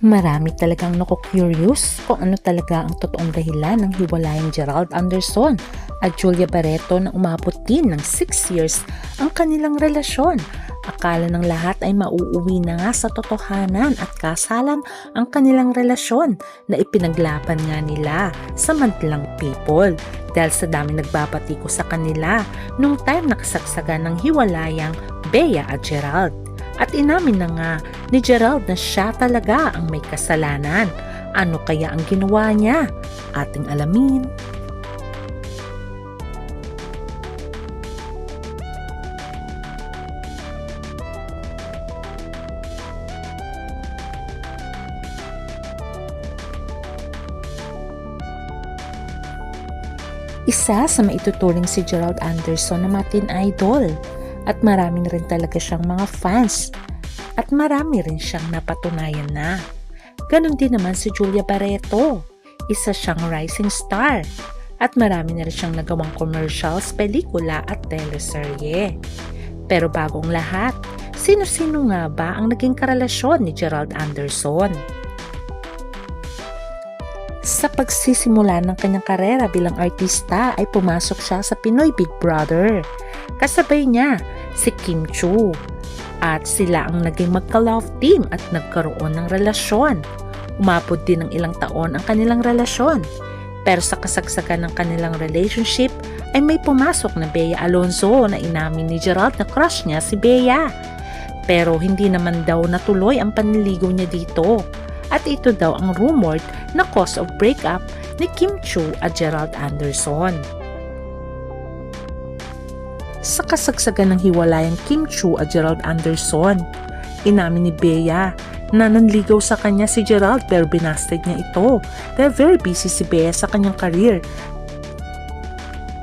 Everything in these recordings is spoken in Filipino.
Marami talagang naku-curious kung ano talaga ang totoong dahilan ng hiwalayang Gerald Anderson at Julia Barreto na umabot din ng 6 years ang kanilang relasyon. Akala ng lahat ay mauuwi na nga sa totohanan at kasalan ang kanilang relasyon na ipinaglaban nga nila sa madlang people dahil sa dami nagbabati ko sa kanila nung time nakasagsagan ng hiwalayang Bea at Gerald. At inamin na nga ni Gerald na siya talaga ang may kasalanan. Ano kaya ang ginawa niya? Ating alamin. Isa sa maituturing si Gerald Anderson na matin idol. At marami na rin talaga siyang mga fans. At marami rin siyang napatunayan na. Ganon din naman si Julia Barreto. Isa siyang rising star. At marami na rin siyang nagawang commercials, pelikula at teleserye. Pero bago ang lahat, sino-sino nga ba ang naging karelasyon ni Gerald Anderson? Sa pagsisimula ng kanyang karera bilang artista ay pumasok siya sa Pinoy Big Brother. Kasabay niya si Kim Chiu at sila ang naging magka-love team at nagkaroon ng relasyon. Umabot din ng ilang taon ang kanilang relasyon. Pero sa kasagsagan ng kanilang relationship ay may pumasok na Bea Alonzo na inamin ni Gerald na crush niya si Bea. Pero hindi naman daw natuloy ang panliligaw niya dito. At ito daw ang rumored na cause of breakup ni Kim Chiu at Gerald Anderson. Sa kasagsagan ng hiwalayang Kim Chiu at Gerald Anderson, inamin ni Bea na nanligaw sa kanya si Gerald pero binasted niya ito dahil very busy si Bea sa kanyang career.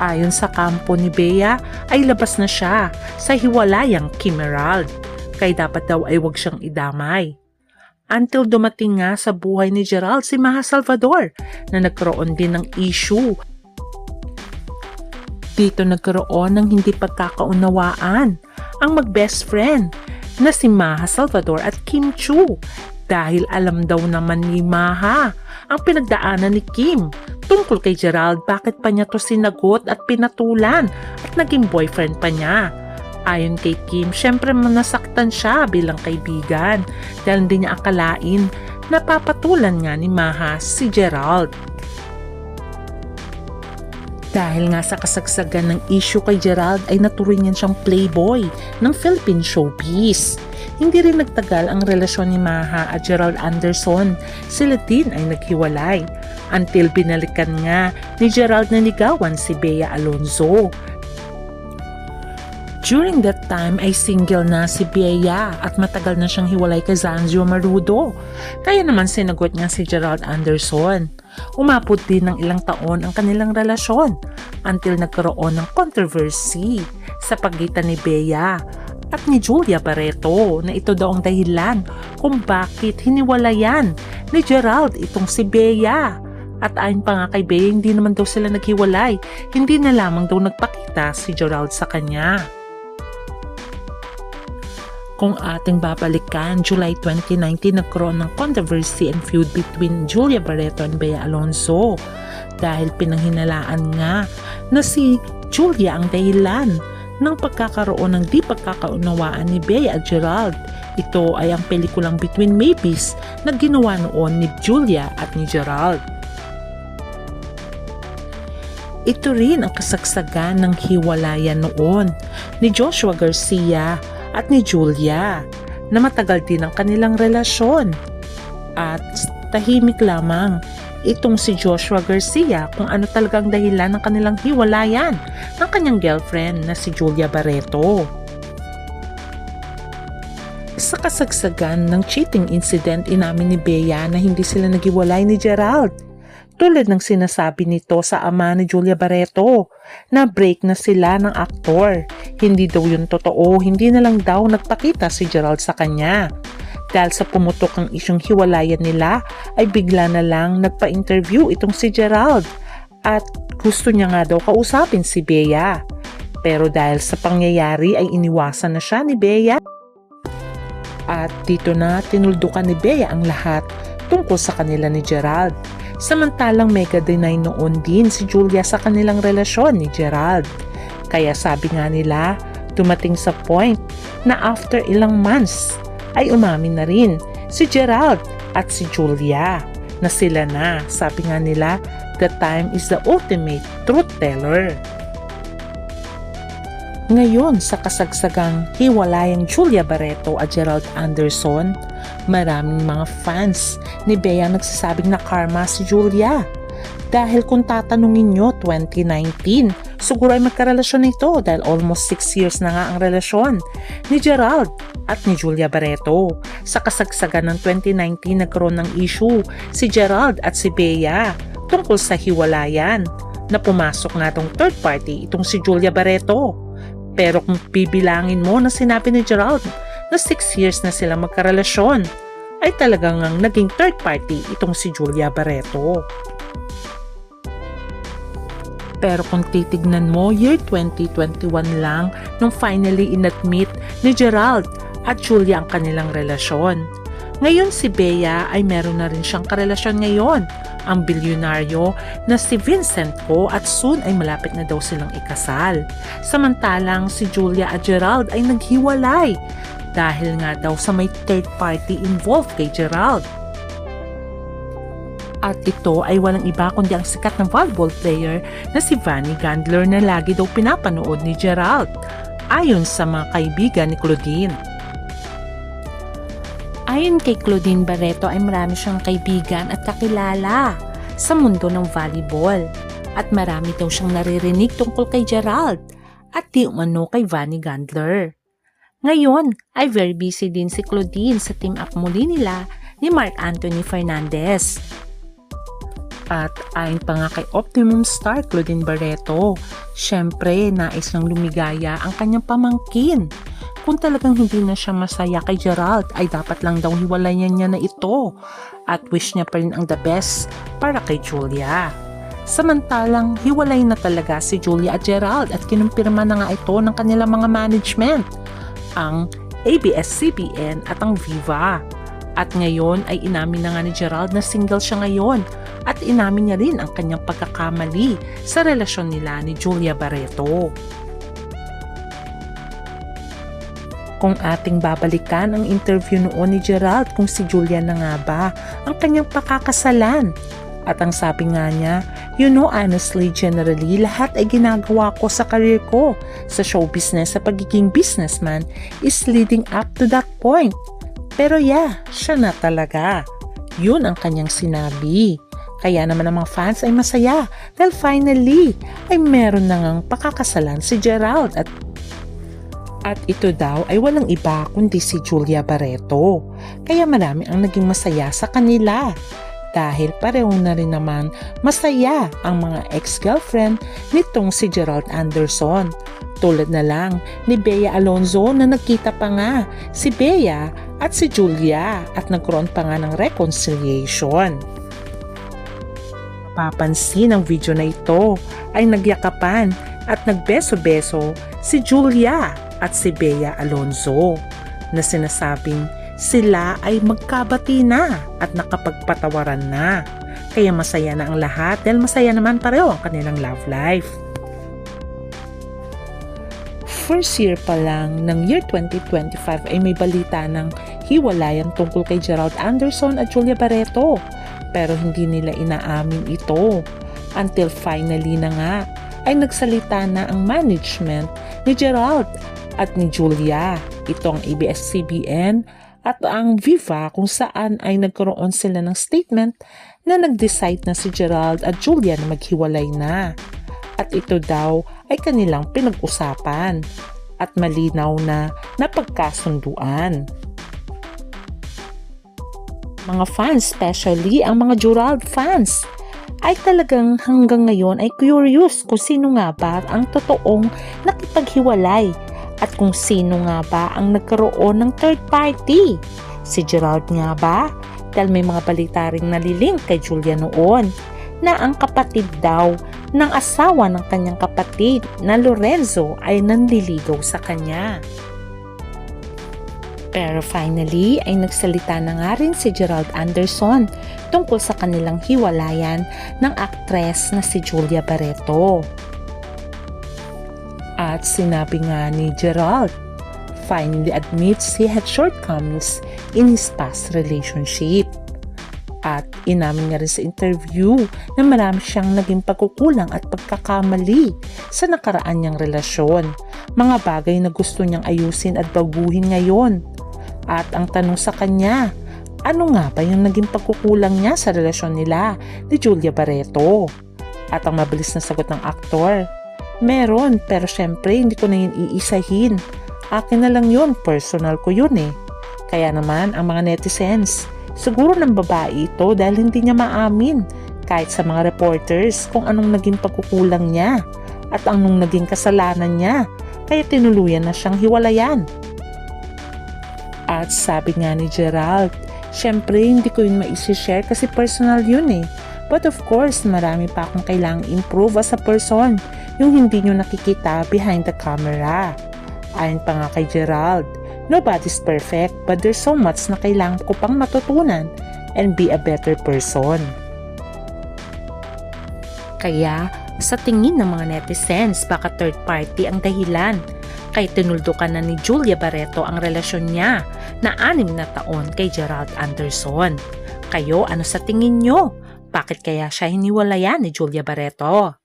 Ayon sa kampo ni Bea ay labas na siya sa hiwalayang Kim Gerald, kaya dapat daw ay wag siyang idamay. Until dumating nga sa buhay ni Gerald si Maha Salvador na nagkaroon din ng issue. Dito nagkaroon ng hindi pagkakaunawaan ang mag-best friend na si Maha Salvador at Kim Chiu dahil alam daw naman ni Maha ang pinagdaanan ni Kim tungkol kay Gerald, bakit pa niya to sinagot at pinatulan at naging boyfriend pa niya. Ayon kay Kim, syempre nasaktan siya bilang kaibigan dahil hindi niya akalain na papatulan nga ni Maha si Gerald. Dahil nga sa kasagsagan ng issue kay Gerald ay naturingan siyang playboy ng Philippine showbiz. Hindi rin nagtagal ang relasyon ni Maha at Gerald Anderson. Sila din ay naghiwalay until binalikan nga ni Gerald na ligawan si Bea Alonzo. During that time ay single na si Bea at matagal na siyang hiwalay kay Zanzio Marudo. Kaya naman sinagot niya si Gerald Anderson. Umabot din ng ilang taon ang kanilang relasyon until nagkaroon ng controversy sa pagitan ni Bea at ni Julia Barreto na ito daw ang dahilan kung bakit hiniwalayan ni Gerald itong si Bea. At ayon pa nga kay Bea, hindi naman daw sila naghiwalay. Hindi na lamang daw nagpakita si Gerald sa kanya. Kung ating babalikan, July 2019 nagkaroon ng controversy and feud between Julia Barreto and Bea Alonzo dahil pinanghinalaan nga na si Julia ang dahilan ng pagkakaroon ng di pagkakaunawaan ni Bea at Gerald. Ito ay ang pelikulang Between Maybes na ginawa noon ni Julia at ni Gerald. Ito rin ang kasagsagan ng hiwalayan noon ni Joshua Garcia at ni Julia na matagal din ang kanilang relasyon. At tahimik lamang itong si Joshua Garcia kung ano talagang dahilan ng kanilang hiwalayan ng kanyang girlfriend na si Julia Barreto. Sa kasagsagan ng cheating incident, inamin ni Bea na hindi sila naghiwalay ni Gerald. Tulad ng sinasabi nito sa ama ni Julia Barreto na break na sila ng aktor. Hindi daw yun totoo, hindi na lang daw nagpakita si Gerald sa kanya. Dahil sa pumutok ang isyong hiwalayan nila ay bigla na lang nagpa-interview itong si Gerald at gusto niya nga daw kausapin si Bea. Pero dahil sa pangyayari ay iniwasan na siya ni Bea. At dito na tinuldukan ni Bea ang lahat tungkol sa kanila ni Gerald. Samantalang mega deny noon din si Julia sa kanilang relasyon ni Gerald. Kaya sabi nga nila, dumating sa point na after ilang months ay umamin na rin si Gerald at si Julia na sila na. Sabi nga nila, the time is the ultimate truth teller. Ngayon sa kasagsagang hiwalayang Julia Barreto at Gerald Anderson, maraming mga fans ni Bea nagsasabing na karma si Julia. Dahil kung tatanungin nyo, 2019, siguro ay magkarelasyon ito dahil almost 6 years na nga ang relasyon ni Gerald at ni Julia Barreto. Sa kasagsagan ng 2019, nagkaroon ng issue si Gerald at si Bea tungkol sa hiwalayan na pumasok nga tong third party itong si Julia Barreto. Pero kung bibilangin mo na sinabi ni Gerald na 6 years na sila magkarelasyon, ay talagang naging third party itong si Julia Barreto. Pero kung titignan mo, year 2021 lang nung finally inadmit ni Gerald at Julia ang kanilang relasyon. Ngayon si Bea ay meron na rin siyang karelasyon ngayon, ang bilyonaryo na si Vincent Ko, at soon ay malapit na daw silang ikasal. Samantalang si Julia at Gerald ay naghiwalay dahil nga daw sa may third party involved kay Gerald. At ito ay walang iba kundi ang sikat na volleyball player na si Vanny Gandler na lagi daw pinapanood ni Gerald, ayon sa mga kaibigan ni Claudine. Ayon kay Claudine Barreto ay marami siyang kaibigan at kakilala sa mundo ng volleyball at marami daw siyang naririnig tungkol kay Gerald at di umano kay Vanny Gandler. Ngayon ay very busy din si Claudine sa team up muli nila ni Mark Anthony Fernandez. At ayon pa nga kay Optimum Star Claudine Barreto, syempre nais nang lumigaya ang kanyang pamangkin. Kung talagang hindi na siya masaya kay Gerald ay dapat lang daw hiwalayan niya na ito at wish niya pa rin ang the best para kay Julia. Samantalang hiwalay na talaga si Julia at Gerald at kinumpirma na nga ito ng kanilang mga management, ang ABS-CBN at ang Viva. At ngayon ay inamin na nga ni Gerald na single siya ngayon at inamin niya rin ang kanyang pagkakamali sa relasyon nila ni Julia Barreto. Kung ating babalikan ang interview noon ni Gerald kung si Julia na nga ba ang kanyang pakakasalan. At ang sabi nga niya, you know honestly, generally, lahat ay ginagawa ko sa career ko sa show business, sa pagiging businessman is leading up to that point. Pero yeah, siya na talaga. Yun ang kanyang sinabi. Kaya naman ang mga fans ay masaya dahil finally ay meron na ngang pakakasalan si Gerald at ito daw ay walang iba kundi si Julia Barreto. Kaya marami ang naging masaya sa kanila. Dahil pareho na rin naman masaya ang mga ex-girlfriend nitong si Gerald Anderson. Tulad na lang ni Bea Alonzo na nagkita pa nga si Bea at si Julia at nagkaroon pa nga ng reconciliation. Papansin ang video na ito ay nagyakapan at nagbeso-beso si Julia at si Bea Alonzo na sinasabing sila ay magkabati na at nakapagpatawaran na. Kaya masaya na ang lahat dahil masaya naman pareho ang kanilang love life. First year pa lang ng year 2025 ay may balita ng hiwalayan tungkol kay Gerald Anderson at Julia Barreto. Pero hindi nila inaamin ito until finally na nga ay nagsalita na ang management ni Gerald at ni Julia. Ito ang ABS-CBN at ang Viva kung saan ay nagkaroon sila ng statement na nag-decide na si Gerald at Julia na maghiwalay na. At ito daw ay kanilang pinag-usapan at malinaw na napagkasunduan. Mga fans, especially ang mga Gerald fans, ay talagang hanggang ngayon ay curious kung sino nga ba ang totoong nakipaghiwalay at kung sino nga ba ang nagkaroon ng third party. Si Gerald nga ba? Dahil may mga balita ring nalilink kay Julia noon na ang kapatid daw ng asawa ng kanyang kapatid na Lorenzo ay nanliligaw sa kanya. Pero finally ay nagsalita na nga rin si Gerald Anderson tungkol sa kanilang hiwalayan ng aktres na si Julia Barreto. At sinabi nga ni Gerald, finally admits he had shortcomings in his past relationship. At inamin niya rin sa interview na marami siyang naging pagkukulang at pagkakamali sa nakaraan niyang relasyon. Mga bagay na gusto niyang ayusin at baguhin ngayon. At ang tanong sa kanya, ano nga ba yung naging pagkukulang niya sa relasyon nila ni Julia Barreto? At ang mabilis na sagot ng aktor, meron, pero syempre hindi ko na yun iisahin. Akin na lang yun, personal ko yun eh. Kaya naman ang mga netizens, siguro ng babae ito dahil hindi niya maamin kahit sa mga reporters kung anong naging pagkukulang niya at anong naging kasalanan niya, kaya tinuluyan na siyang hiwalayan. At sabi nga ni Gerald, syempre hindi ko yun maisishare kasi personal yun eh. But of course, marami pa akong kailangang improve as a person, yung hindi nyo nakikita behind the camera. Ayon pa nga kay Gerald, nobody's perfect but there's so much na kailangan ko pang matutunan and be a better person. Kaya, sa tingin ng mga netizens, baka third party ang dahilan. Kaya tinuldukan na ni Julia Barreto ang relasyon niya na 6 na taon kay Gerald Anderson. Kayo, ano sa tingin nyo? Bakit kaya siya hiniwalayan ni Julia Barreto?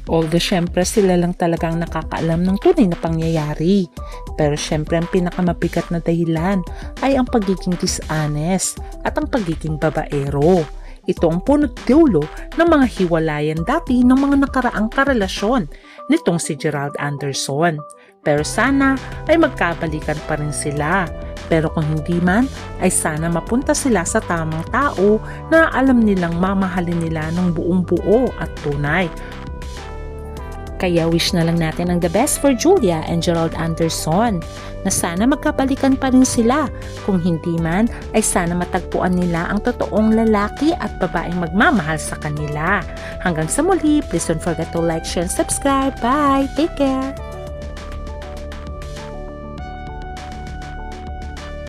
Although syempre sila lang talagang nakakaalam ng tunay na pangyayari. Pero syempre ang pinakamabigat na dahilan ay ang pagiging dishonest at ang pagiging babaero. Ito ang punot dulo ng mga hiwalayan dati ng mga nakaraang karelasyon nitong si Gerald Anderson. Pero sana ay magkabalikan pa rin sila. Pero kung hindi man, ay sana mapunta sila sa tamang tao na alam nilang mamahalin nila ng buong buo at tunay. Kaya wish na lang natin ang the best for Julia and Gerald Anderson na sana magkabalikan pa rin sila. Kung hindi man, ay sana matagpuan nila ang totoong lalaki at babaeng magmamahal sa kanila. Hanggang sa muli, please don't forget to like, share, and subscribe. Bye! Take care!